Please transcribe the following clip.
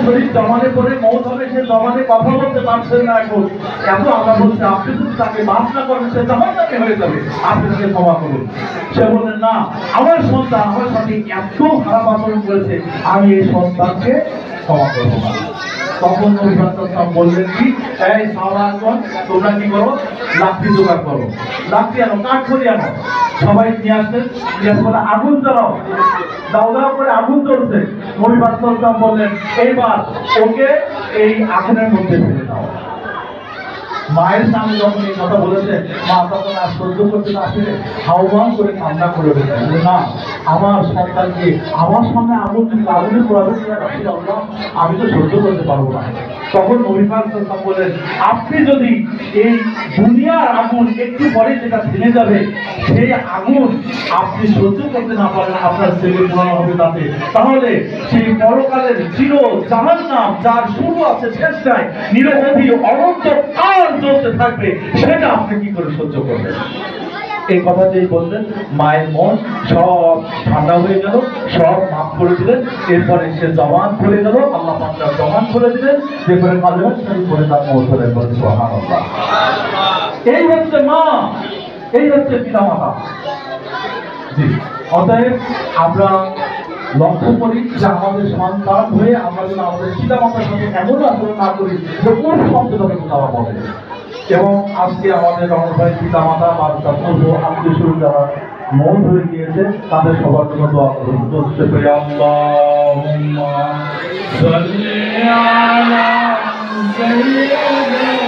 শরীর জমানে পড়ে মৌত হবে, সে জমানে কথা বলতে পারছেন না। এখন এত আল্লাহ বলছে আপনি যদি তাকে মাফ না করেন সে জাহান্নামে হয়ে যাবে, আপনি তাকে ক্ষমা করুন। সে বললেন না, আমার সন্তান আমার সাথে এত খারাপ আচরণ করেছে, আমি এই সন্তানকে ক্ষমা করবো না। তখন নবী সাল্লাল্লাহু বললেন কি, এই সাহাবাগণ তোমরা কি করো, লাকড়ি জোগাড় করো, লাকড়ি আনো, কাঠ খড়ি আনো। সবাই নিয়ে আসলেন, নিয়ে করে আগুন জ্বালাও। দাও দাও করে আগুন জ্বলছে। নবী সাল্লাল্লাহু বললেন এইবার ওকে এই আগুনের মধ্যে ফেলে দাও। মায়ের সামনে যখন এই কথা বলেছে, মা তখন আর সহ্য করতে না পেরে আহ্বান করে কান্না করে বললেন, না আমার সন্তানকে আমার সামনে আগুনে পোড়াবে, আমি তো সহ্য করতে পারবো না। তখন নবী সাল্লাল্লাহু বললেন, আপনি যদি এই দুনিয়ার আগুন একটু পরে যেটা থেমে যাবে সেই আগুন আপনি সহ্য করতে না পারেন, আপনার ছেলে পোড়ানো হবে তাতে, তাহলে সেই পরকালের চির জাহান্নাম যার শুরু আছে শেষ নাই, নিরবধি অনন্ত কাল চলতে থাকবে, সেটা আপনি কি করে সহ্য করবেন? এই কথাটাই বললেন, মায়ের মন সব ঠান্ডা হয়ে গেল, সব মাফ করে দিলেন। এরপরে সে জবান খুলে গেল, আল্লাহ পাক তার জবান খুলে দিলেন, যে করে কালেমা শরীফ পড়ে তার মওত হয়ে গেল। সুবহানাল্লাহ। এই হচ্ছে মা, এই হচ্ছে পিতা মাতা। জি, অতএব আমরা লক্ষ্য করি যে আমাদের সন্তান হয়ে আমরা যেন আমাদের পিতা মাতার সাথে এমন আচরণ না করি যে কোন শব্দটাকে তারা বলে। এবং আজকে আমাদের রমজান পিতা মাতা বা তার পূর্ব আত্মীয় স্বজন যারা মৌত হয়ে গিয়েছে তাদের সবার জন্য দোয়া করুন। আল্লাহুম্মা সাল্লি আলা সাইয়্যিদিনা